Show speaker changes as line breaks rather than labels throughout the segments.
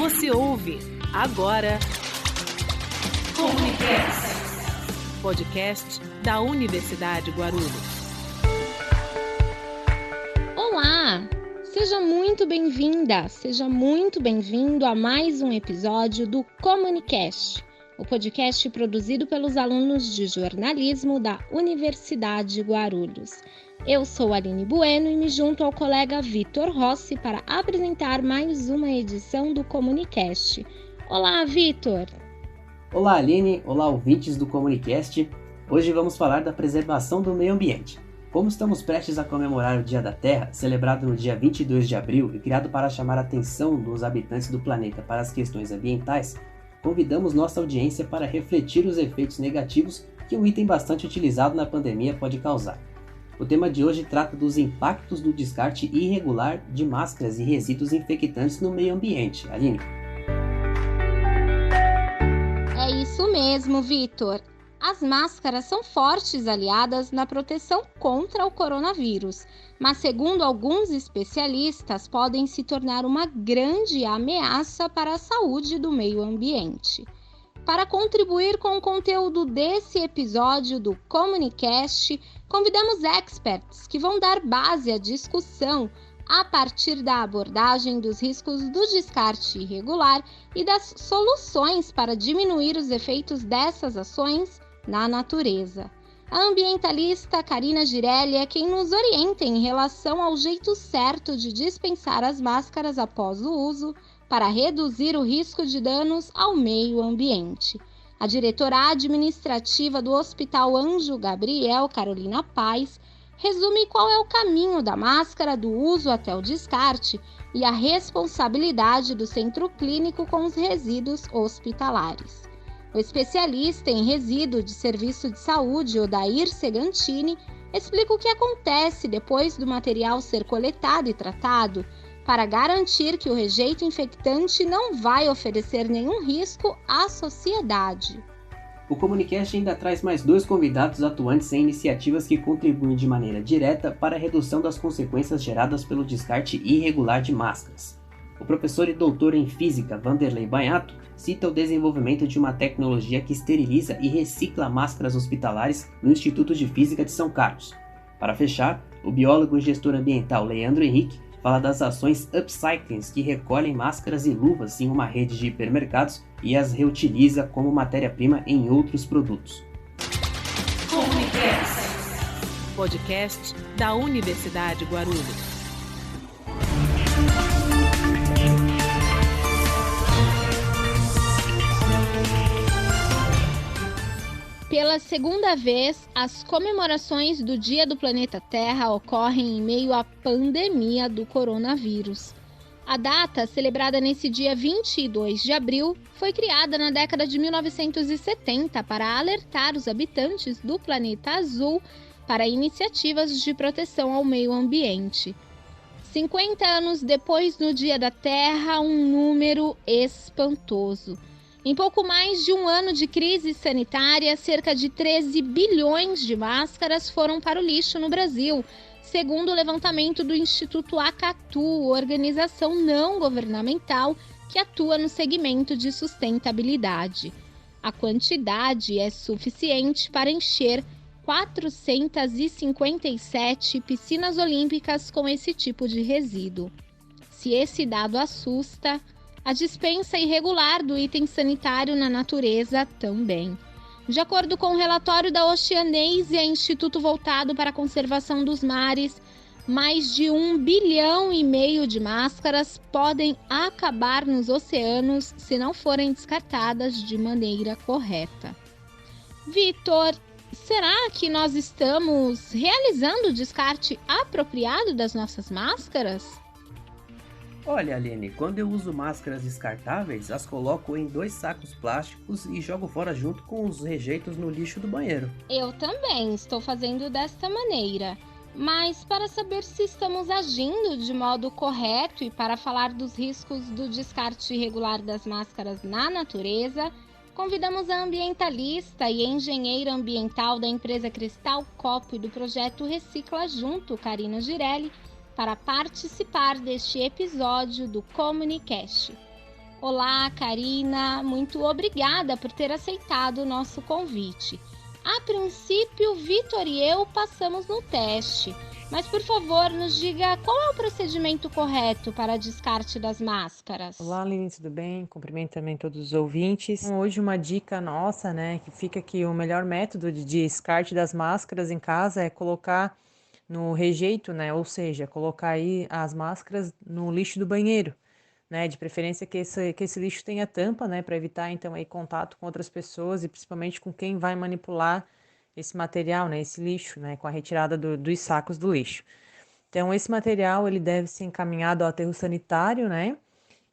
Você ouve agora Comunicast, podcast da Universidade Guarulhos.
Olá! Seja muito bem-vinda, seja muito bem-vindo a mais um episódio do Comunicast, o podcast produzido pelos alunos de jornalismo da Universidade Guarulhos. Eu sou Aline Bueno e me junto ao colega Vitor Rossi para apresentar mais uma edição do Comunicast. Olá, Vitor!
Olá, Aline! Olá, ouvintes do Comunicast! Hoje vamos falar da preservação do meio ambiente. Como estamos prestes a comemorar o Dia da Terra, celebrado no dia 22 de abril e criado para chamar a atenção dos habitantes do planeta para as questões ambientais, convidamos nossa audiência para refletir os efeitos negativos que um item bastante utilizado na pandemia pode causar. O tema de hoje trata dos impactos do descarte irregular de máscaras e resíduos infectantes no meio ambiente. Aline?
É isso mesmo, Vitor. As máscaras são fortes aliadas na proteção contra o coronavírus, mas segundo alguns especialistas, podem se tornar uma grande ameaça para a saúde do meio ambiente. Para contribuir com o conteúdo desse episódio do Comunicast, convidamos experts que vão dar base à discussão a partir da abordagem dos riscos do descarte irregular e das soluções para diminuir os efeitos dessas ações na natureza. A ambientalista Karina Girelli é quem nos orienta em relação ao jeito certo de dispensar as máscaras após o uso para reduzir o risco de danos ao meio ambiente. A diretora administrativa do Hospital Anjo Gabriel, Carolina Paes, resume qual é o caminho da máscara do uso até o descarte e a responsabilidade do centro clínico com os resíduos hospitalares. O especialista em resíduo de serviço de saúde, Odair Segantini, explica o que acontece depois do material ser coletado e tratado, para garantir que o rejeito infectante não vai oferecer nenhum risco à sociedade.
O Comunicast ainda traz mais 2 convidados atuantes em iniciativas que contribuem de maneira direta para a redução das consequências geradas pelo descarte irregular de máscaras. O professor e doutor em física Vanderlei Banhato cita o desenvolvimento de uma tecnologia que esteriliza e recicla máscaras hospitalares no Instituto de Física de São Carlos. Para fechar, o biólogo e gestor ambiental Leandro Henrique fala das ações upcycling que recolhem máscaras e luvas em uma rede de hipermercados e as reutiliza como matéria-prima em outros produtos.
Comunicast, podcast da Universidade Guarulhos.
Pela segunda vez, as comemorações do Dia do Planeta Terra ocorrem em meio à pandemia do coronavírus. A data, celebrada nesse dia 22 de abril, foi criada na década de 1970 para alertar os habitantes do planeta azul para iniciativas de proteção ao meio ambiente. 50 anos depois, no Dia da Terra, um número espantoso. Em pouco mais de um ano de crise sanitária, cerca de 13 bilhões de máscaras foram para o lixo no Brasil, segundo o levantamento do Instituto Acatu, organização não governamental que atua no segmento de sustentabilidade. A quantidade é suficiente para encher 457 piscinas olímpicas com esse tipo de resíduo. Se esse dado assusta, a dispensa irregular do item sanitário na natureza também. De acordo com o relatório da Oceanesia, Instituto voltado para a conservação dos mares, mais de 1,5 bilhão de máscaras podem acabar nos oceanos se não forem descartadas de maneira correta. Vitor, será que nós estamos realizando o descarte apropriado das nossas máscaras?
Olha, Aline, quando eu uso máscaras descartáveis, as coloco em 2 sacos plásticos e jogo fora junto com os rejeitos no lixo do banheiro.
Eu também estou fazendo desta maneira, mas para saber se estamos agindo de modo correto e para falar dos riscos do descarte irregular das máscaras na natureza, convidamos a ambientalista e engenheira ambiental da empresa Cristal Copo e do projeto Recicla Junto, Karina Girelli, para participar deste episódio do Comunicast. Olá, Karina, muito obrigada por ter aceitado o nosso convite. A princípio, Vitor e eu passamos no teste, mas por favor, nos diga qual é o procedimento correto para descarte das máscaras.
Olá, Aline, tudo bem? Cumprimento também todos os ouvintes. Hoje uma dica nossa, né, que fica que o melhor método de descarte das máscaras em casa é colocar no rejeito, né, ou seja, colocar aí as máscaras no lixo do banheiro, né, de preferência que esse lixo tenha tampa, né, para evitar então aí contato com outras pessoas e principalmente com quem vai manipular esse material, né, esse lixo, né, com a retirada dos sacos do lixo. Então, esse material ele deve ser encaminhado ao aterro sanitário, né?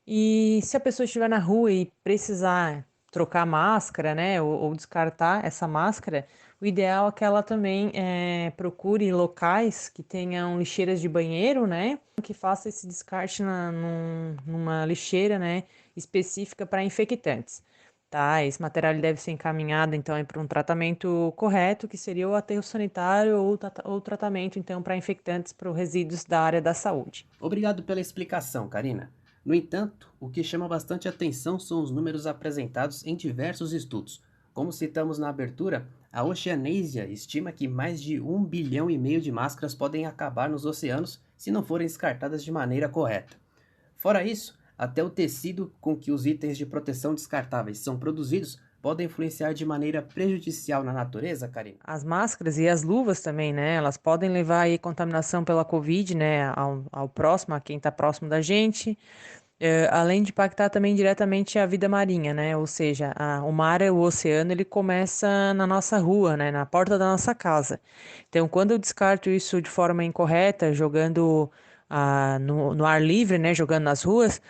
E se a pessoa estiver na rua e precisar trocar máscara, né, ou descartar essa máscara, o ideal é que ela também procure locais que tenham lixeiras de banheiro, né, que faça esse descarte numa lixeira, né, específica para infectantes. Tá, esse material ele deve ser encaminhado então para um tratamento correto, que seria o aterro sanitário ou tratamento então para infectantes, para resíduos da área da saúde.
Obrigado pela explicação, Karina. No entanto, o que chama bastante atenção são os números apresentados em diversos estudos. Como citamos na abertura, a Oceanesia estima que mais de 1,5 bilhão de máscaras podem acabar nos oceanos se não forem descartadas de maneira correta. Fora isso, até o tecido com que os itens de proteção descartáveis são produzidos podem influenciar de maneira prejudicial na natureza, Karina?
As máscaras e as luvas também, né? Elas podem levar aí contaminação pela Covid, né? Ao próximo, a quem está próximo da gente. Além de impactar também diretamente a vida marinha, né? Ou seja, o mar, o oceano, ele começa na nossa rua, né? Na porta da nossa casa. Então, quando eu descarto isso de forma incorreta, jogando no ar livre, né? Jogando nas ruas,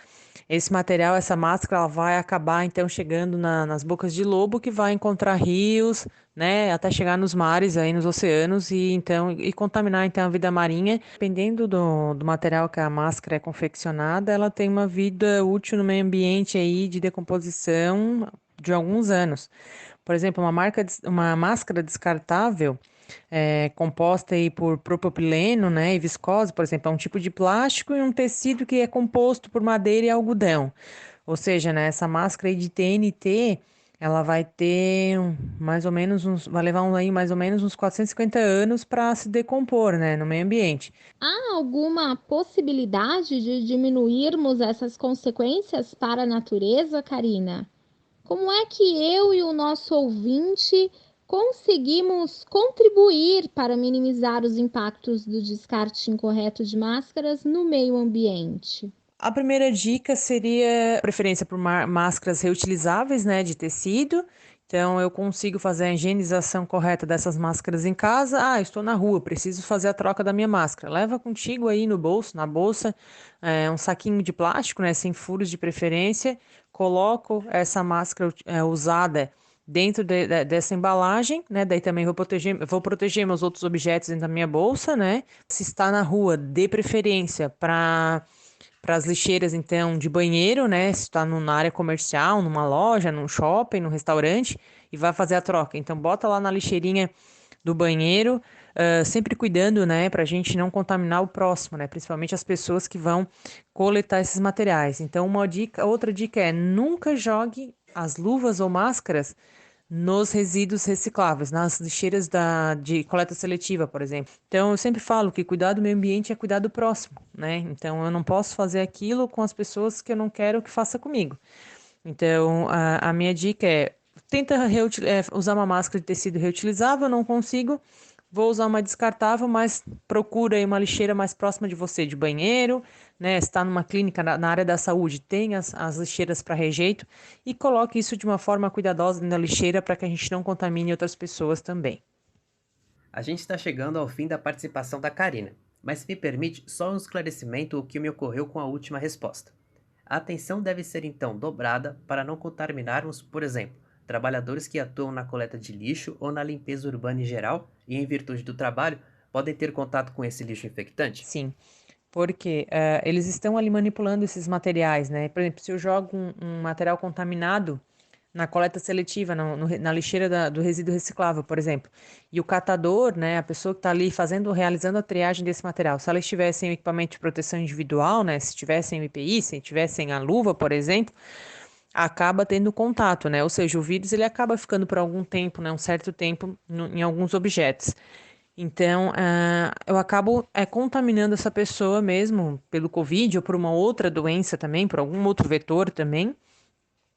esse material, essa máscara, ela vai acabar então chegando nas bocas de lobo, que vai encontrar rios, né, até chegar nos mares, aí nos oceanos e contaminar então a vida marinha. Dependendo do material que a máscara é confeccionada, ela tem uma vida útil no meio ambiente aí de decomposição de alguns anos. Por exemplo, uma máscara descartável composta aí por propileno, né, e viscose, por exemplo, é um tipo de plástico e um tecido que é composto por madeira e algodão. Ou seja, né, essa máscara aí de TNT, ela vai ter mais ou menos vai levar aí mais ou menos uns 450 anos para se decompor, né, no meio ambiente.
Há alguma possibilidade de diminuirmos essas consequências para a natureza, Karina? Como é que eu e o nosso ouvinte conseguimos contribuir para minimizar os impactos do descarte incorreto de máscaras no meio ambiente?
A primeira dica seria preferência por máscaras reutilizáveis, né, de tecido. Então, eu consigo fazer a higienização correta dessas máscaras em casa. Ah, estou na rua, preciso fazer a troca da minha máscara. Leva contigo aí no bolso, na bolsa, um saquinho de plástico, né, sem furos de preferência. Coloco essa máscara usada dentro dessa embalagem, né? Daí também vou proteger meus outros objetos dentro da minha bolsa, né? Se está na rua, dê preferência para as lixeiras, então, de banheiro, né? Se está na área comercial, numa loja, num shopping, num restaurante, e vai fazer a troca. Então, bota lá na lixeirinha do banheiro, sempre cuidando, né? Para a gente não contaminar o próximo, né? Principalmente as pessoas que vão coletar esses materiais. Então, outra dica é nunca jogue as luvas ou máscaras nos resíduos recicláveis, nas lixeiras de coleta seletiva, por exemplo. Então, eu sempre falo que cuidar do meio ambiente é cuidar do próximo, né? Então, eu não posso fazer aquilo com as pessoas que eu não quero que faça comigo. Então, a minha dica é, tenta usar uma máscara de tecido reutilizável, não consigo, vou usar uma descartável, mas procura aí uma lixeira mais próxima de você, de banheiro, né? Se está numa clínica na área da saúde, tem as lixeiras para rejeito e coloque isso de uma forma cuidadosa na lixeira para que a gente não contamine outras pessoas também.
A gente está chegando ao fim da participação da Karina, mas me permite só um esclarecimento o que me ocorreu com a última resposta. A atenção deve ser então dobrada para não contaminarmos, por exemplo, trabalhadores que atuam na coleta de lixo ou na limpeza urbana em geral e, em virtude do trabalho, podem ter contato com esse lixo infectante?
Sim, porque eles estão ali manipulando esses materiais, né? Por exemplo, se eu jogo um material contaminado na coleta seletiva, na lixeira do resíduo reciclável, por exemplo. E o catador, né, a pessoa que está ali realizando a triagem desse material, se ela estiver sem o equipamento de proteção individual, né, se tiver sem o EPI, se tiver sem a luva, por exemplo, acaba tendo contato, né? Ou seja, o vírus ele acaba ficando por algum tempo, né, um certo tempo em alguns objetos. Então, eu acabo contaminando essa pessoa mesmo pelo Covid ou por uma outra doença também, por algum outro vetor também,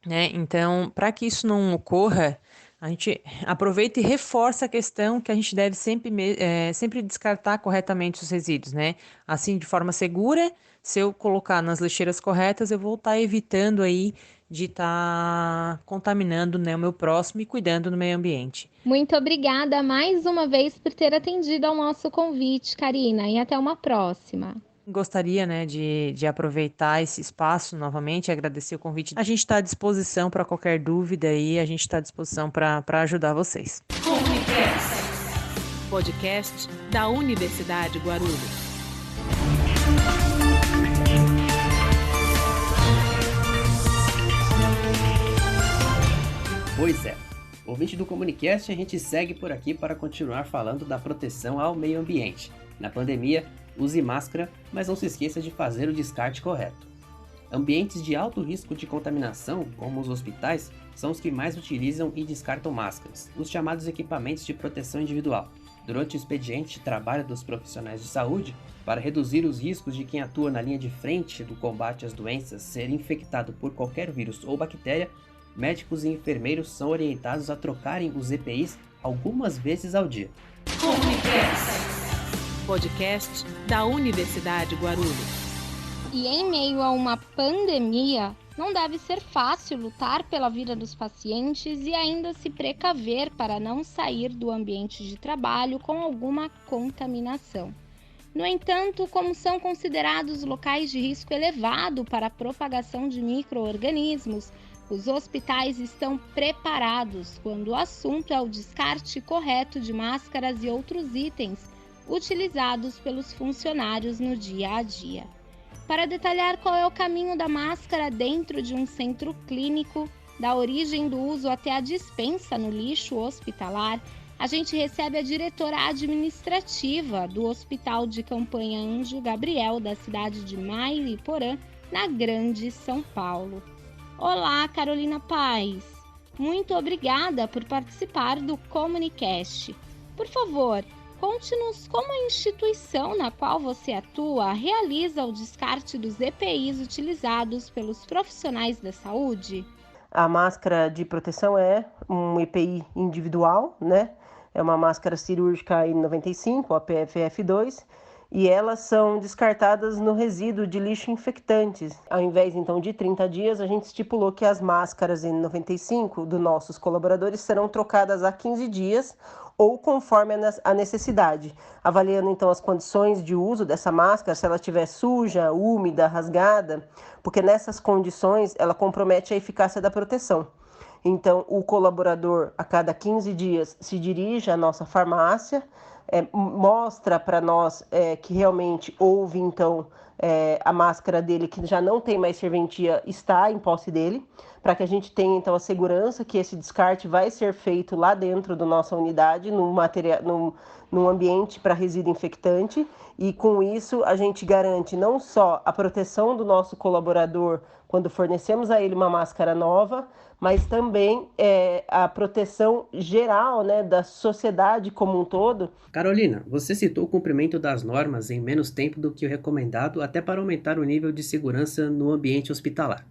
né? Então, para que isso não ocorra, a gente aproveita e reforça a questão que a gente deve sempre descartar corretamente os resíduos, né? Assim, de forma segura, se eu colocar nas lixeiras corretas, eu vou estar evitando aí de estar contaminando, né, o meu próximo e cuidando do meio ambiente.
Muito obrigada mais uma vez por ter atendido ao nosso convite, Karina, e até uma próxima.
Gostaria, né, de aproveitar esse espaço novamente, agradecer o convite. A gente está à disposição para qualquer dúvida aí, a gente está à disposição para ajudar vocês.
Podcast da Universidade Guarulhos.
Pois é, ouvinte do Comunicast, a gente segue por aqui para continuar falando da proteção ao meio ambiente. Na pandemia, use máscara, mas não se esqueça de fazer o descarte correto. Ambientes de alto risco de contaminação, como os hospitais, são os que mais utilizam e descartam máscaras, os chamados equipamentos de proteção individual. Durante o expediente de trabalho dos profissionais de saúde, para reduzir os riscos de quem atua na linha de frente do combate às doenças ser infectado por qualquer vírus ou bactéria, médicos e enfermeiros são orientados a trocarem os EPIs algumas vezes ao dia.
Podcast da Universidade Guarulhos.
E em meio a uma pandemia, não deve ser fácil lutar pela vida dos pacientes e ainda se precaver para não sair do ambiente de trabalho com alguma contaminação. No entanto, como são considerados locais de risco elevado para a propagação de micro-organismos, os hospitais estão preparados quando o assunto é o descarte correto de máscaras e outros itens utilizados pelos funcionários no dia a dia. Para detalhar qual é o caminho da máscara dentro de um centro clínico, da origem do uso até a dispensa no lixo hospitalar, a gente recebe a diretora administrativa do Hospital de Campanha Anjo Gabriel, da cidade de Mairiporã, na Grande São Paulo. Olá, Carolina Paes. Muito obrigada por participar do Comunicast. Por favor, conte-nos como a instituição na qual você atua realiza o descarte dos EPIs utilizados pelos profissionais da saúde.
A máscara de proteção é um EPI individual, né? É uma máscara cirúrgica N95, a PFF2, e elas são descartadas no resíduo de lixo infectantes. Ao invés, então, de 30 dias, a gente estipulou que as máscaras N95 dos nossos colaboradores serão trocadas a 15 dias ou conforme a necessidade, avaliando, então, as condições de uso dessa máscara, se ela estiver suja, úmida, rasgada, porque nessas condições ela compromete a eficácia da proteção. Então, o colaborador, a cada 15 dias, se dirige à nossa farmácia, mostra para nós que realmente houve, então, a máscara dele, que já não tem mais serventia, está em posse dele, para que a gente tenha, então, a segurança que esse descarte vai ser feito lá dentro da nossa unidade, num ambiente para resíduo infectante, e com isso a gente garante não só a proteção do nosso colaborador quando fornecemos a ele uma máscara nova, mas também a proteção geral, né, da sociedade como um todo.
Carolina, você citou o cumprimento das normas em menos tempo do que o recomendado, até para aumentar o nível de segurança no ambiente hospitalar.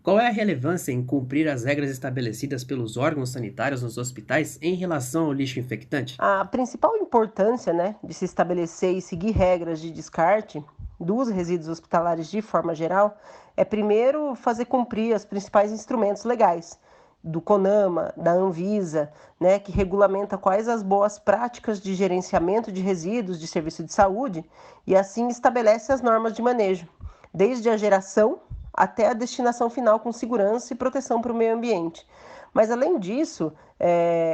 Qual é a relevância em cumprir as regras estabelecidas pelos órgãos sanitários nos hospitais em relação ao lixo infectante?
A principal importância, né, de se estabelecer e seguir regras de descarte dos resíduos hospitalares de forma geral é, primeiro, fazer cumprir os principais instrumentos legais do CONAMA, da Anvisa, né, que regulamenta quais as boas práticas de gerenciamento de resíduos de serviço de saúde e assim estabelece as normas de manejo, desde a geração até a destinação final com segurança e proteção para o meio ambiente. Mas, além disso,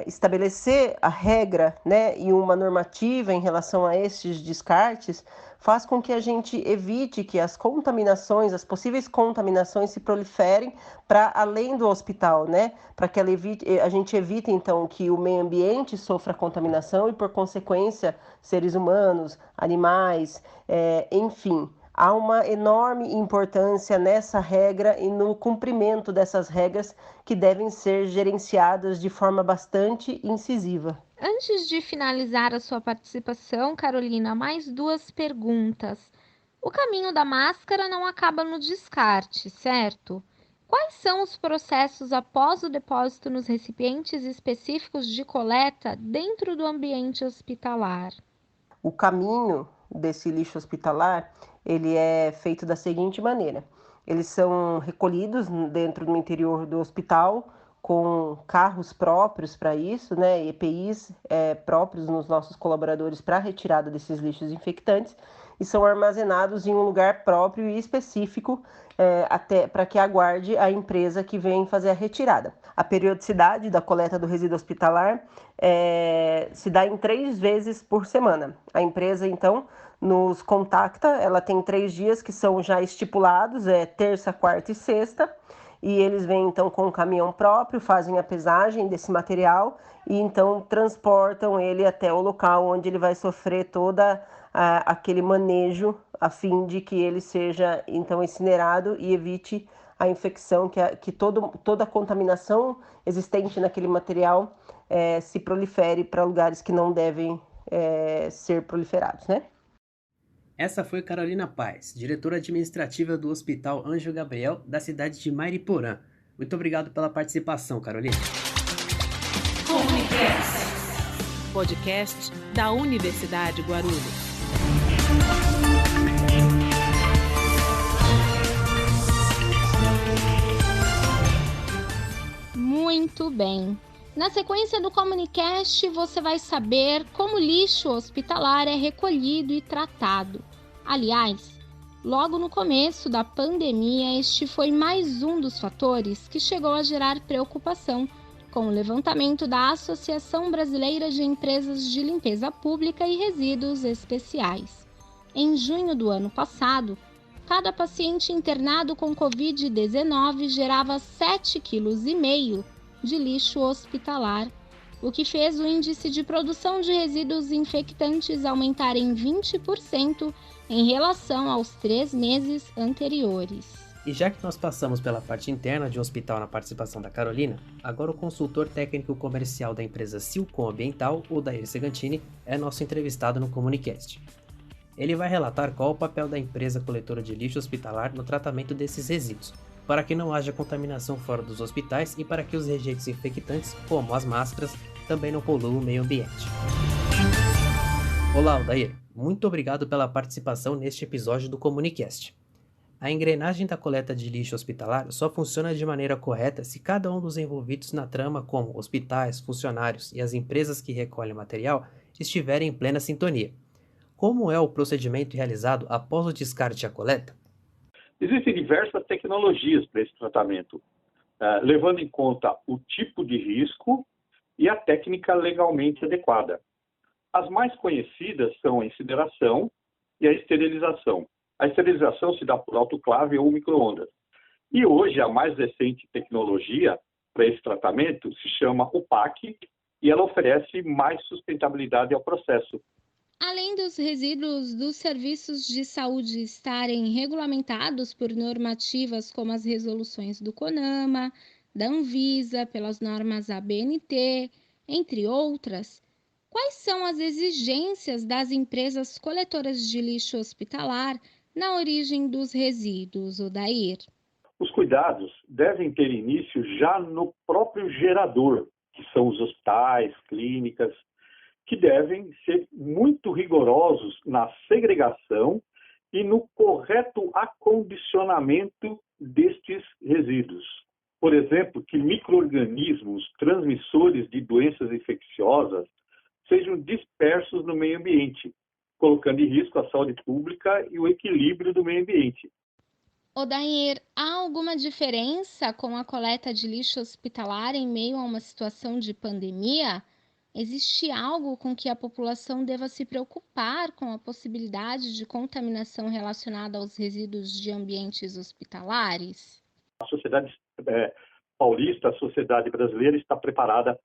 estabelecer a regra, né, e uma normativa em relação a estes descartes faz com que a gente evite que as contaminações, as possíveis contaminações se proliferem para além do hospital, né? Para que a gente evite, então, que o meio ambiente sofra contaminação e, por consequência, seres humanos, animais, enfim. Há uma enorme importância nessa regra e no cumprimento dessas regras que devem ser gerenciadas de forma bastante incisiva.
Antes de finalizar a sua participação, Carolina, mais 2 perguntas. O caminho da máscara não acaba no descarte, certo? Quais são os processos após o depósito nos recipientes específicos de coleta dentro do ambiente hospitalar?
O caminho desse lixo hospitalar, ele é feito da seguinte maneira. Eles são recolhidos dentro do interior do hospital, com carros próprios para isso, né, EPIs próprios nos nossos colaboradores para a retirada desses lixos infectantes, e são armazenados em um lugar próprio e específico até para que aguarde a empresa que vem fazer a retirada. A periodicidade da coleta do resíduo hospitalar se dá em 3 vezes por semana. A empresa, então, nos contacta, ela tem 3 dias que são já estipulados, terça, quarta e sexta, e eles vêm então com um caminhão próprio, fazem a pesagem desse material e então transportam ele até o local onde ele vai sofrer toda aquele manejo a fim de que ele seja então incinerado e evite a infecção, que toda a contaminação existente naquele material se prolifere para lugares que não devem ser proliferados, né?
Essa foi Carolina Paes, diretora administrativa do Hospital Anjo Gabriel, da cidade de Mariporã. Muito obrigado pela participação, Carolina.
Podcast da Universidade Guarulhos.
Muito bem. Na sequência do Comunicast, você vai saber como o lixo hospitalar é recolhido e tratado. Aliás, logo no começo da pandemia, este foi mais um dos fatores que chegou a gerar preocupação com o levantamento da Associação Brasileira de Empresas de Limpeza Pública e Resíduos Especiais. Em junho do ano passado, cada paciente internado com Covid-19 gerava 7,5 kg de lixo hospitalar, o que fez o índice de produção de resíduos infectantes aumentar em 20% em relação aos 3 meses anteriores.
E já que nós passamos pela parte interna de um hospital na participação da Carolina, agora o consultor técnico comercial da empresa Silcom Ambiental, Odair Segantini, é nosso entrevistado no Comunicast. Ele vai relatar qual o papel da empresa coletora de lixo hospitalar no tratamento desses resíduos, para que não haja contaminação fora dos hospitais e para que os rejeitos infectantes, como as máscaras, também não poluam o meio ambiente. Olá, Odair. Muito obrigado pela participação neste episódio do Comunicast. A engrenagem da coleta de lixo hospitalar só funciona de maneira correta se cada um dos envolvidos na trama, como hospitais, funcionários e as empresas que recolhem o material, estiverem em plena sintonia. Como é o procedimento realizado após o descarte e a coleta?
Existem diversas tecnologias para esse tratamento, levando em conta o tipo de risco e a técnica legalmente adequada. As mais conhecidas são a incineração e a esterilização. A esterilização se dá por autoclave ou micro-ondas. E hoje a mais recente tecnologia para esse tratamento se chama UPAC e ela oferece mais sustentabilidade ao processo.
Além dos resíduos dos serviços de saúde estarem regulamentados por normativas como as resoluções do CONAMA, da Anvisa, pelas normas ABNT, entre outras, quais são as exigências das empresas coletoras de lixo hospitalar na origem dos resíduos, Odair?
Os cuidados devem ter início já no próprio gerador, que são os hospitais, clínicas, que devem ser muito rigorosos na segregação e no correto acondicionamento destes resíduos. Por exemplo, que micro-organismos transmissores de doenças infecciosas sejam dispersos no meio ambiente, colocando em risco a saúde pública e o equilíbrio do meio ambiente.
Odair, há alguma diferença com a coleta de lixo hospitalar em meio a uma situação de pandemia? Existe algo com que a população deva se preocupar com a possibilidade de contaminação relacionada aos resíduos de ambientes hospitalares?
A sociedade paulista, a sociedade brasileira está preparada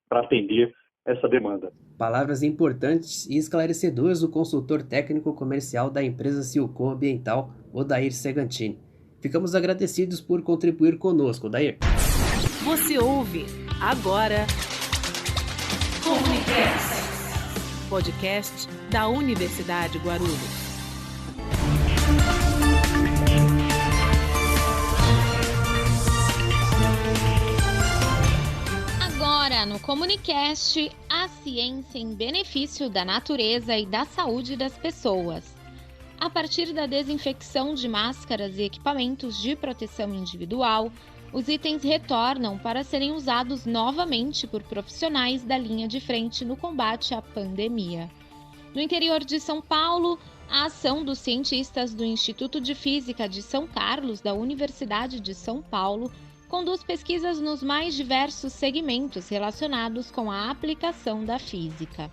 para atender essa demanda.
Palavras importantes e esclarecedoras do consultor técnico comercial da empresa Silcom Ambiental, Odair Segantini. Ficamos agradecidos por contribuir conosco, Odair.
Você ouve agora Comunicast, podcast da Universidade Guarulhos.
Agora no Comunicast, a ciência em benefício da natureza e da saúde das pessoas. A partir da desinfecção de máscaras e equipamentos de proteção individual, os itens retornam para serem usados novamente por profissionais da linha de frente no combate à pandemia. No interior de São Paulo, a ação dos cientistas do Instituto de Física de São Carlos, da Universidade de São Paulo, conduz pesquisas nos mais diversos segmentos relacionados com a aplicação da física.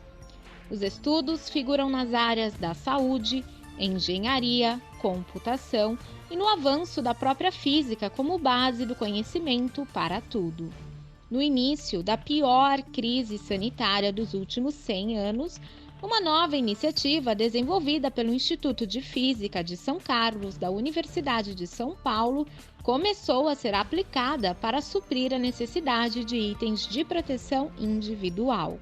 Os estudos figuram nas áreas da saúde, engenharia, computação e no avanço da própria física como base do conhecimento para tudo. No início da pior crise sanitária dos últimos 100 anos, uma nova iniciativa desenvolvida pelo Instituto de Física de São Carlos, da Universidade de São Paulo, começou a ser aplicada para suprir a necessidade de itens de proteção individual.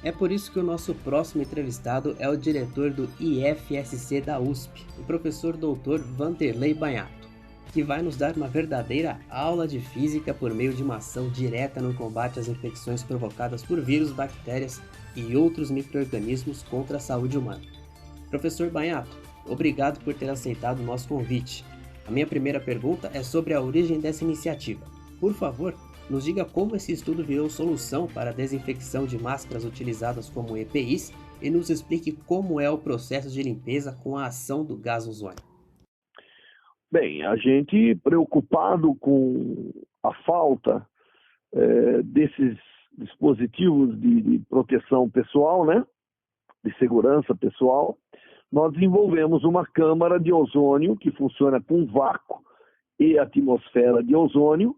É por isso que o nosso próximo entrevistado é o diretor do IFSC da USP, o professor Dr. Vanderlei Banhato, que vai nos dar uma verdadeira aula de física por meio de uma ação direta no combate às infecções provocadas por vírus, bactérias e outros micro-organismos contra a saúde humana. Professor Banhato, obrigado por ter aceitado o nosso convite. A minha primeira pergunta é sobre a origem dessa iniciativa. Por favor, nos diga como esse estudo virou solução para a desinfecção de máscaras utilizadas como EPIs e nos explique como é o processo de limpeza com a ação do gás ozônio.
Bem, a gente preocupado com a falta desses dispositivos de proteção pessoal, né, de segurança pessoal, nós desenvolvemos uma câmara de ozônio que funciona com vácuo e atmosfera de ozônio,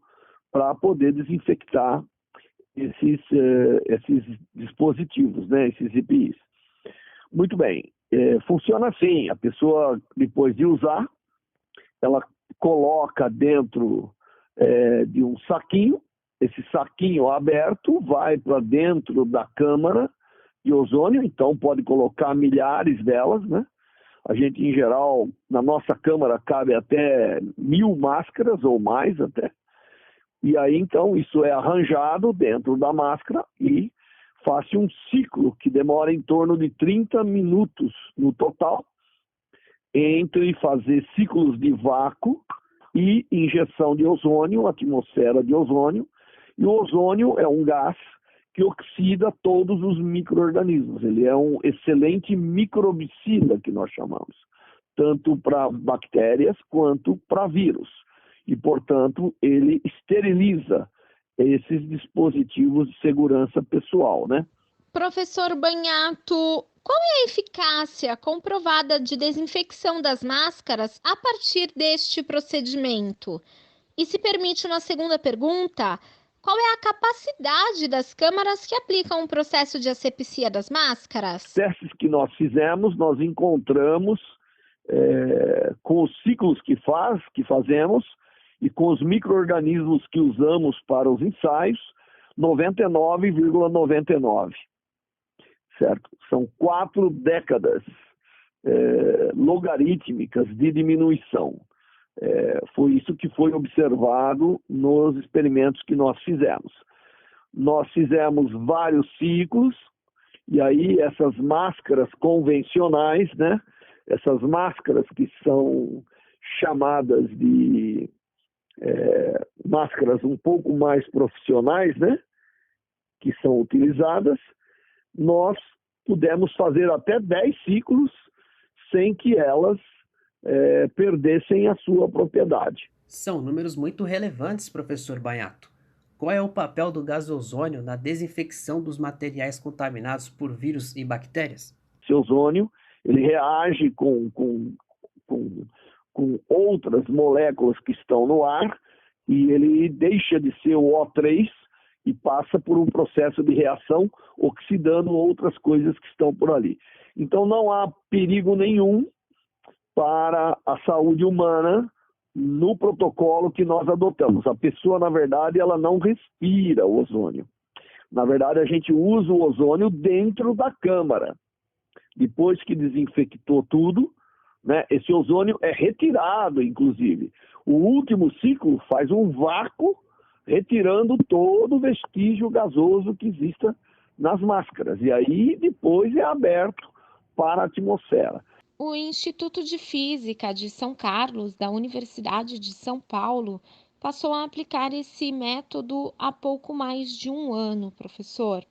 para poder desinfectar esses dispositivos, né, esses EPIs. Muito bem, funciona assim, a pessoa, depois de usar, ela coloca dentro de um saquinho, esse saquinho aberto vai para dentro da câmara de ozônio, então pode colocar milhares delas, né? A gente, em geral, na nossa câmara cabe até 1000 máscaras ou mais até. E aí, então, isso é arranjado dentro da máscara e faz um ciclo que demora em torno de 30 minutos no total, entre fazer ciclos de vácuo e injeção de ozônio, atmosfera de ozônio. E o ozônio é um gás que oxida todos os micro-organismos. Ele é um excelente microbicida, que nós chamamos, tanto para bactérias quanto para vírus. E, portanto, ele esteriliza esses dispositivos de segurança pessoal, né?
Professor Banhato, qual é a eficácia comprovada de desinfecção das máscaras a partir deste procedimento? E se permite uma segunda pergunta, qual é a capacidade das câmaras que aplicam o processo de asepsia das máscaras?
Os testes que nós fizemos, nós encontramos com os ciclos que fazemos, e com os micro-organismos que usamos para os ensaios, 99,99. Certo? São 4 décadas logarítmicas de diminuição. Foi isso que foi observado nos experimentos que nós fizemos. Nós fizemos vários ciclos, e aí essas máscaras convencionais, né? Essas máscaras que são chamadas de máscaras um pouco mais profissionais, né, que são utilizadas, nós pudemos fazer até 10 ciclos sem que elas perdessem a sua propriedade.
São números muito relevantes, professor Banhato. qual é o papel do gás ozônio na desinfecção dos materiais contaminados por vírus e bactérias?
Esse ozônio, ele reage com outras moléculas que estão no ar e ele deixa de ser o O3 e passa por um processo de reação, oxidando outras coisas que estão por ali. Então não há perigo nenhum para a saúde humana no protocolo que nós adotamos. A pessoa, na verdade, ela não respira o ozônio. Na verdade, a gente usa o ozônio dentro da câmara. Depois que desinfectou tudo, né, esse ozônio é retirado, inclusive. O último ciclo faz um vácuo, retirando todo o vestígio gasoso que exista nas máscaras. E aí, depois, é aberto para a atmosfera.
O Instituto de Física de São Carlos, da Universidade de São Paulo, passou a aplicar esse método há pouco mais de um ano, professor.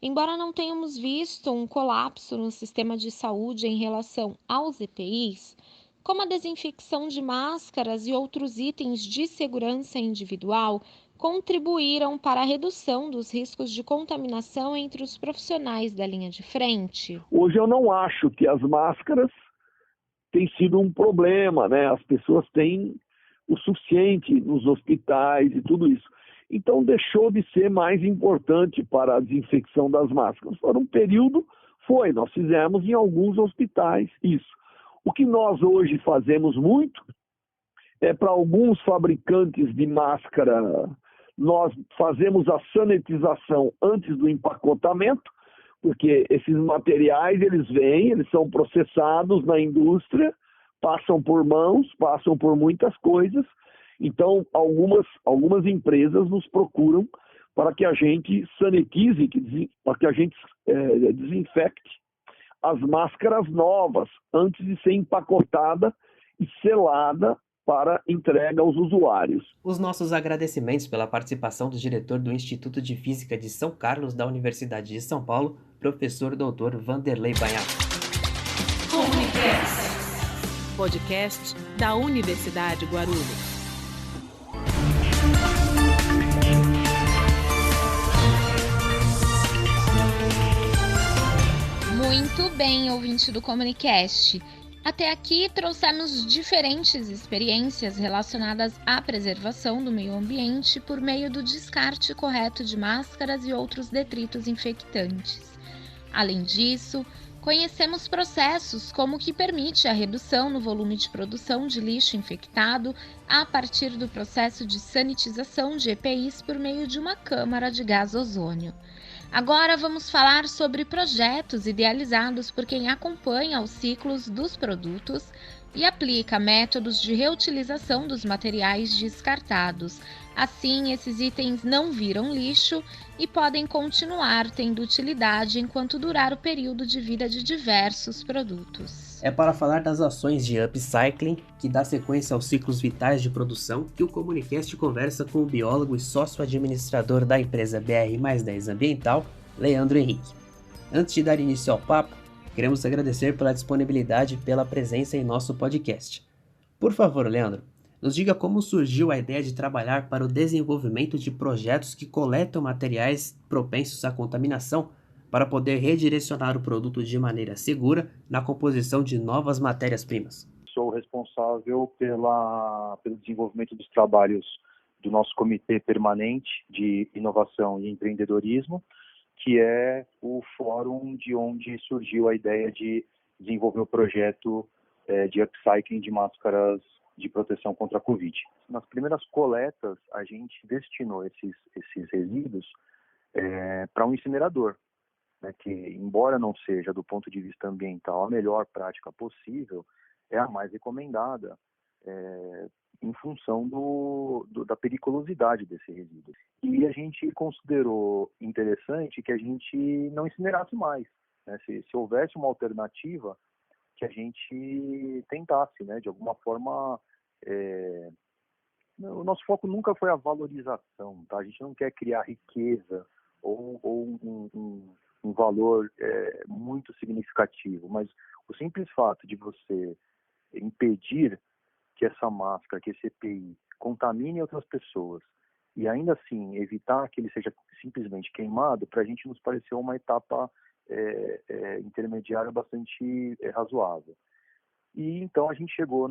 Embora não tenhamos visto um colapso no sistema de saúde em relação aos EPIs, como a desinfecção de máscaras e outros itens de segurança individual contribuíram para a redução dos riscos de contaminação entre os profissionais da linha de frente.
Hoje eu não acho que as máscaras têm sido um problema, né? As pessoas têm o suficiente nos hospitais e tudo isso. Então deixou de ser mais importante para a desinfecção das máscaras. Por um período nós fizemos em alguns hospitais isso. O que nós hoje fazemos muito é para alguns fabricantes de máscara, nós fazemos a sanitização antes do empacotamento, porque esses materiais eles são processados na indústria, passam por mãos, passam por muitas coisas. Então, algumas empresas nos procuram para que a gente sanitize, para que a gente desinfecte as máscaras novas antes de ser empacotada e selada para entrega aos usuários.
Os nossos agradecimentos pela participação do diretor do Instituto de Física de São Carlos da Universidade de São Paulo, professor Dr. Vanderlei Banhac.
Comunicast, podcast da Universidade Guarulhos.
Muito bem, ouvinte do Comunicast. Até aqui trouxemos diferentes experiências relacionadas à preservação do meio ambiente por meio do descarte correto de máscaras e outros detritos infectantes. Além disso, conhecemos processos como o que permite a redução no volume de produção de lixo infectado a partir do processo de sanitização de EPIs por meio de uma câmara de gás ozônio. Agora vamos falar sobre projetos idealizados por quem acompanha os ciclos dos produtos e aplica métodos de reutilização dos materiais descartados. Assim, esses itens não viram lixo e podem continuar tendo utilidade enquanto durar o período de vida de diversos produtos.
É para falar das ações de upcycling, que dá sequência aos ciclos vitais de produção, que o Comunicast conversa com o biólogo e sócio-administrador da empresa BR+10 Ambiental, Leandro Henrique. Antes de dar início ao papo, queremos agradecer pela disponibilidade e pela presença em nosso podcast. Por favor, Leandro, nos diga como surgiu a ideia de trabalhar para o desenvolvimento de projetos que coletam materiais propensos à contaminação para poder redirecionar o produto de maneira segura na composição de novas matérias-primas.
Sou responsável pelo desenvolvimento dos trabalhos do nosso Comitê Permanente de Inovação e Empreendedorismo, que é o fórum de onde surgiu a ideia de desenvolver o projeto de upcycling de máscaras de proteção contra a Covid. Nas primeiras coletas, a gente destinou esses resíduos para um incinerador, né, que, embora não seja, do ponto de vista ambiental, a melhor prática possível, é a mais recomendada em função da periculosidade desse resíduo. E a gente considerou interessante que a gente não incinerasse mais, né? Se houvesse uma alternativa, que a gente tentasse, né, de alguma forma. O nosso foco nunca foi a valorização, tá? A gente não quer criar riqueza ou um valor muito significativo, mas o simples fato de você impedir que essa máscara, que esse EPI contamine outras pessoas e ainda assim evitar que ele seja simplesmente queimado, para a gente nos pareceu uma etapa intermediária bastante razoável. E então a gente chegou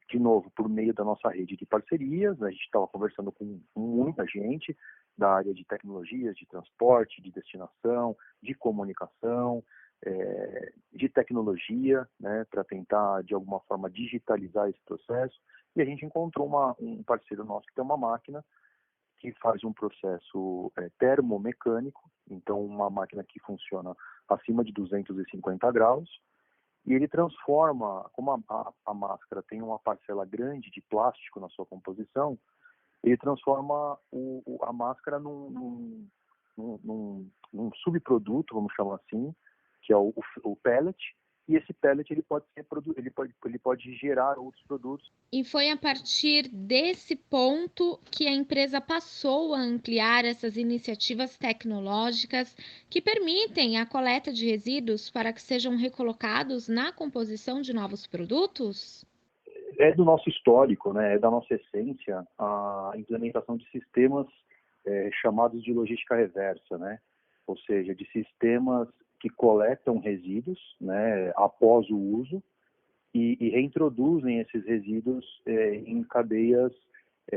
de novo, por meio da nossa rede de parcerias, a gente estava conversando com muita gente da área de tecnologias, de transporte, de destinação, de comunicação, de tecnologia, né, para tentar, de alguma forma, digitalizar esse processo. E a gente encontrou um parceiro nosso que tem uma máquina que faz um processo termomecânico, então uma máquina que funciona acima de 250 graus, e ele transforma, como a máscara tem uma parcela grande de plástico na sua composição, ele transforma a máscara num subproduto, vamos chamar assim, que é o pellet, e esse pellet ele pode gerar outros produtos.
E foi a partir desse ponto que a empresa passou a ampliar essas iniciativas tecnológicas que permitem a coleta de resíduos para que sejam recolocados na composição de novos produtos?
É do nosso histórico, né? É da nossa essência a implementação de sistemas chamados de logística reversa, né? Ou seja, de sistemas que coletam resíduos, né, após o uso e reintroduzem esses resíduos em cadeias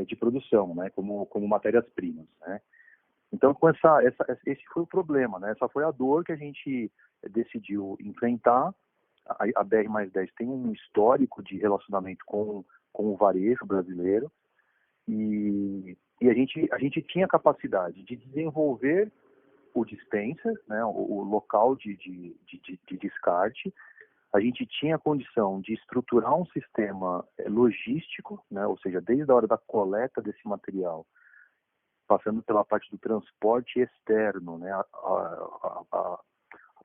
de produção, né, como matérias-primas, né? Então, esse foi o problema, né? Essa foi a dor que a gente decidiu enfrentar. A BR+10 tem um histórico de relacionamento com o varejo brasileiro e a gente tinha capacidade de desenvolver o dispenser, né, o local de descarte. A gente tinha a condição de estruturar um sistema logístico, né, ou seja, desde a hora da coleta desse material, passando pela parte do transporte externo, né, a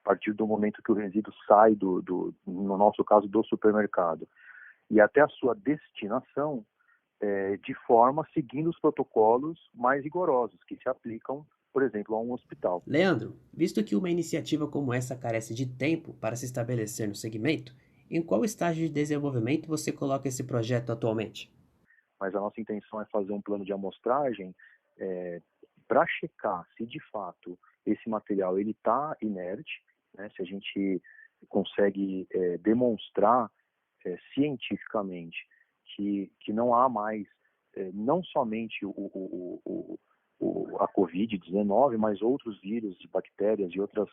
partir do momento que o resíduo sai no nosso caso, do supermercado, e até a sua destinação, de forma seguindo os protocolos mais rigorosos que se aplicam, por exemplo, a um hospital.
Leandro, visto que uma iniciativa como essa carece de tempo para se estabelecer no segmento, em qual estágio de desenvolvimento você coloca esse projeto atualmente?
Mas a nossa intenção é fazer um plano de amostragem para checar se de fato esse material ele está inerte, né, se a gente consegue demonstrar cientificamente que não há mais, não somente a Covid-19, mas outros vírus, bactérias e outros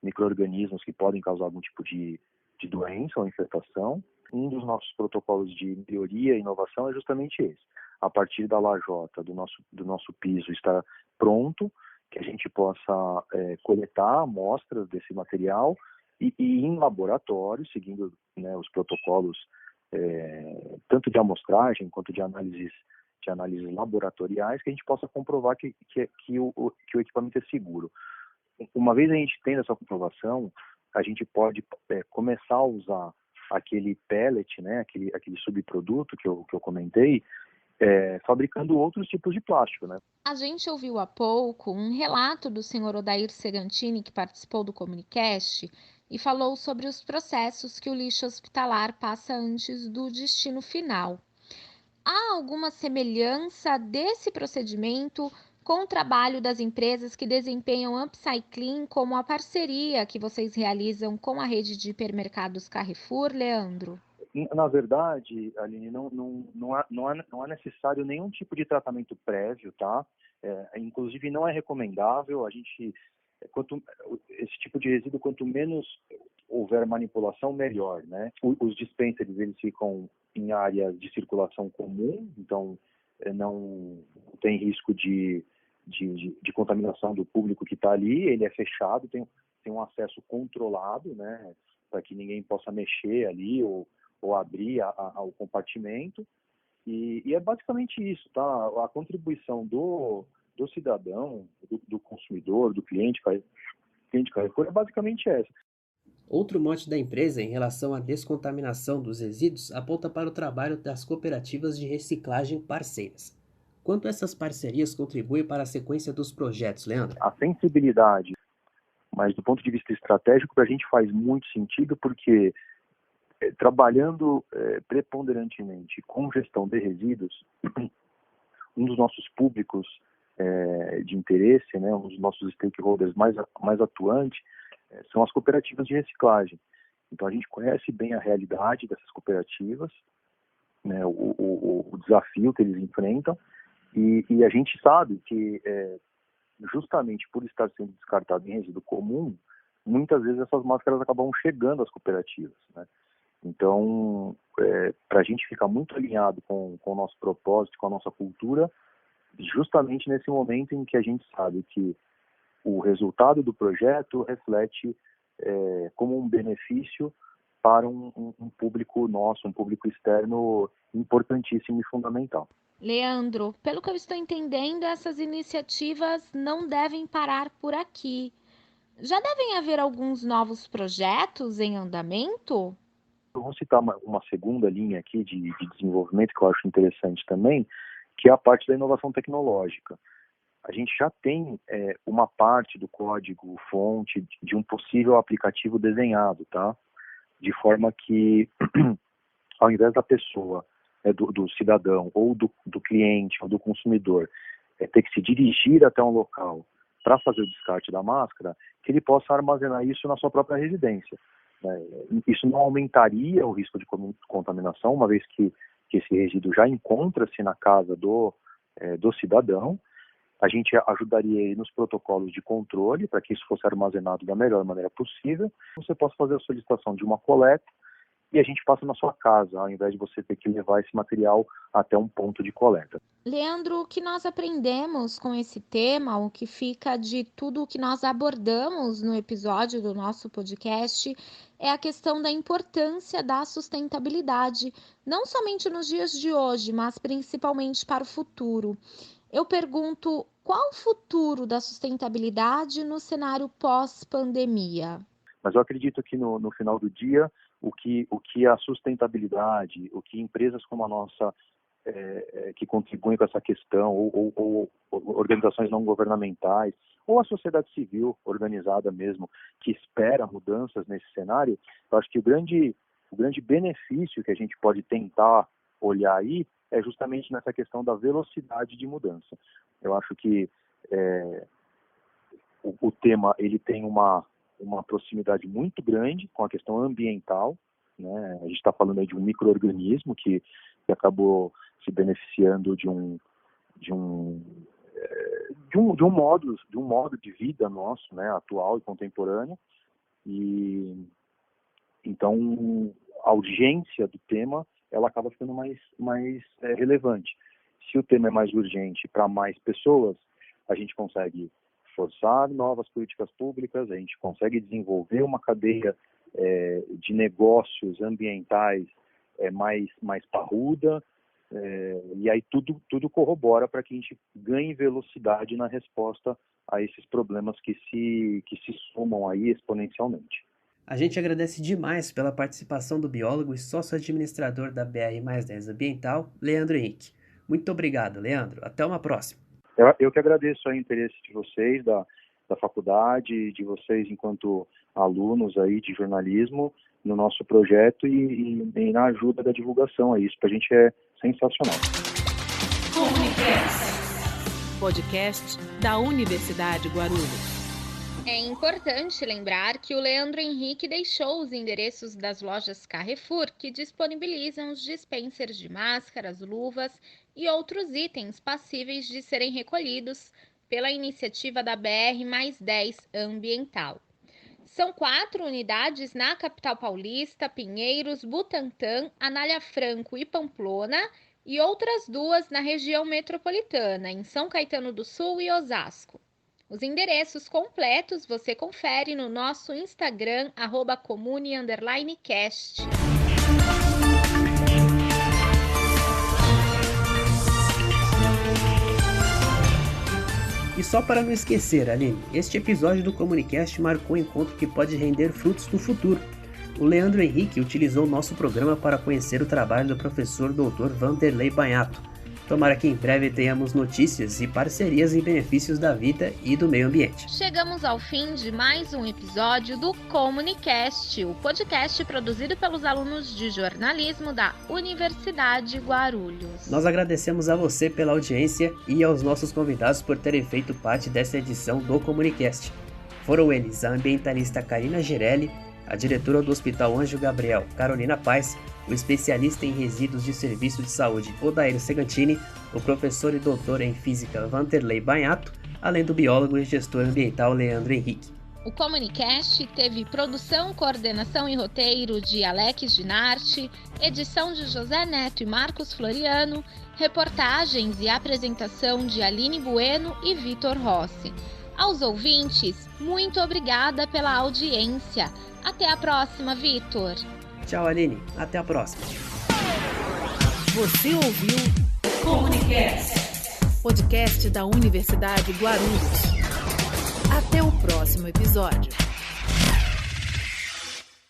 micro-organismos que podem causar algum tipo de doença ou infestação. Um dos nossos protocolos de melhoria e inovação é justamente esse. A partir da lajota do nosso piso estar pronto, que a gente possa coletar amostras desse material e em laboratório, seguindo, né, os protocolos tanto de amostragem quanto de análises laboratoriais, que a gente possa comprovar que o equipamento é seguro. Uma vez a gente tendo essa comprovação, a gente pode começar a usar aquele pellet, né, aquele subproduto que eu comentei, fabricando outros tipos de plástico, né?
A gente ouviu há pouco um relato do senhor Odair Segantini, que participou do Comunicast, e falou sobre os processos que o lixo hospitalar passa antes do destino final. Há alguma semelhança desse procedimento com o trabalho das empresas que desempenham upcycling, como a parceria que vocês realizam com a rede de hipermercados Carrefour, Leandro?
Na verdade, Aline, não é necessário nenhum tipo de tratamento prévio, tá? Inclusive não é recomendável. Esse tipo de resíduo, quanto menos houver manipulação, melhor, né? Os dispensers, eles ficam em áreas de circulação comum, então não tem risco de contaminação do público que está ali. Ele é fechado, tem um acesso controlado, né, para que ninguém possa mexer ali ou abrir o compartimento, e é basicamente isso, tá? A contribuição do cidadão, do consumidor, do cliente Carrefour é basicamente essa.
Outro mote da empresa em relação à descontaminação dos resíduos aponta para o trabalho das cooperativas de reciclagem parceiras. Quanto essas parcerias contribuem para a sequência dos projetos, Leandro?
A sensibilidade, mas do ponto de vista estratégico, para a gente faz muito sentido, porque trabalhando preponderantemente com gestão de resíduos, um dos nossos públicos de interesse, né, um dos nossos stakeholders mais atuantes, são as cooperativas de reciclagem. Então, a gente conhece bem a realidade dessas cooperativas, né, o desafio que eles enfrentam, e a gente sabe que, justamente por estar sendo descartado em resíduo comum, muitas vezes essas máscaras acabam chegando às cooperativas, né? Então, para a gente ficar muito alinhado com o nosso propósito, com a nossa cultura, justamente nesse momento em que a gente sabe que o resultado do projeto reflete como um benefício para um público nosso, um público externo importantíssimo e fundamental.
Leandro, pelo que eu estou entendendo, essas iniciativas não devem parar por aqui. Já devem haver alguns novos projetos em andamento?
Eu vou citar uma segunda linha aqui de desenvolvimento que eu acho interessante também, que é a parte da inovação tecnológica. A gente já tem uma parte do código-fonte de um possível aplicativo desenhado, tá? De forma que, ao invés da pessoa, do cidadão, ou do cliente, ou do consumidor, ter que se dirigir até um local para fazer o descarte da máscara, que ele possa armazenar isso na sua própria residência. Isso não aumentaria o risco de contaminação, uma vez que esse resíduo já encontra-se na casa do cidadão. A gente ajudaria ele nos protocolos de controle para que isso fosse armazenado da melhor maneira possível. Você possa fazer a solicitação de uma coleta e a gente passa na sua casa, ao invés de você ter que levar esse material até um ponto de coleta.
Leandro, o que nós aprendemos com esse tema, o que fica de tudo o que nós abordamos no episódio do nosso podcast, é a questão da importância da sustentabilidade, não somente nos dias de hoje, mas principalmente para o futuro. Eu pergunto, qual o futuro da sustentabilidade no cenário pós-pandemia?
Mas eu acredito que no final do dia, o que a sustentabilidade, o que empresas como a nossa, que contribuem com essa questão, ou organizações não governamentais, ou a sociedade civil organizada mesmo, que espera mudanças nesse cenário, eu acho que o grande benefício que a gente pode tentar olhar aí é justamente nessa questão da velocidade de mudança. Eu acho que o tema ele tem uma proximidade muito grande com a questão ambiental, né? A gente está falando aí de um micro-organismo que acabou se beneficiando de um modo de vida nosso, né, atual e contemporâneo, e então a urgência do tema ela acaba ficando mais relevante. Se o tema é mais urgente para mais pessoas, a gente consegue forçar novas políticas públicas, a gente consegue desenvolver uma cadeia de negócios ambientais mais parruda, e aí tudo corrobora para que a gente ganhe velocidade na resposta a esses problemas que se somam aí exponencialmente.
A gente agradece demais pela participação do biólogo e sócio-administrador da BR+10 Ambiental, Leandro Henrique. Muito obrigado, Leandro. Até uma próxima.
Eu que agradeço o interesse de vocês, da faculdade, de vocês enquanto alunos aí de jornalismo no nosso projeto e na ajuda da divulgação. Isso para a gente é sensacional.
Comunicast, podcast da Universidade Guarulhos.
É importante lembrar que o Leandro Henrique deixou os endereços das lojas Carrefour, que disponibilizam os dispensers de máscaras, luvas e outros itens passíveis de serem recolhidos pela iniciativa da BR+10 Ambiental. São 4 unidades na capital paulista, Pinheiros, Butantã, Anália Franco e Pamplona, e outras 2 na região metropolitana, em São Caetano do Sul e Osasco. Os endereços completos você confere no nosso Instagram, @comune_cast.
E só para não esquecer, Aline, este episódio do Comunicast marcou um encontro que pode render frutos no futuro. O Leandro Henrique utilizou o nosso programa para conhecer o trabalho do professor Dr. Vanderlei Banhato, Tomara que em breve tenhamos notícias e parcerias em benefícios da vida e do meio ambiente.
Chegamos ao fim de mais um episódio do Comunicast, o podcast produzido pelos alunos de jornalismo da Universidade Guarulhos.
Nós agradecemos a você pela audiência e aos nossos convidados por terem feito parte dessa edição do Comunicast. Foram eles a ambientalista Karina Girelli, a diretora do Hospital Anjo Gabriel, Carolina Paes, o especialista em resíduos de serviço de saúde, Odair Segantini, o professor e doutor em física, Vanderlei Banhato, além do biólogo e gestor ambiental, Leandro Henrique.
O Comunicast teve produção, coordenação e roteiro de Alex Dinarte, edição de José Neto e Marcos Floriano, reportagens e apresentação de Aline Bueno e Vitor Rossi. Aos ouvintes, muito obrigada pela audiência. Até a próxima, Vitor.
Tchau, Aline. Até a próxima.
Você ouviu Comunicast, podcast da Universidade Guarulhos. Até o próximo episódio.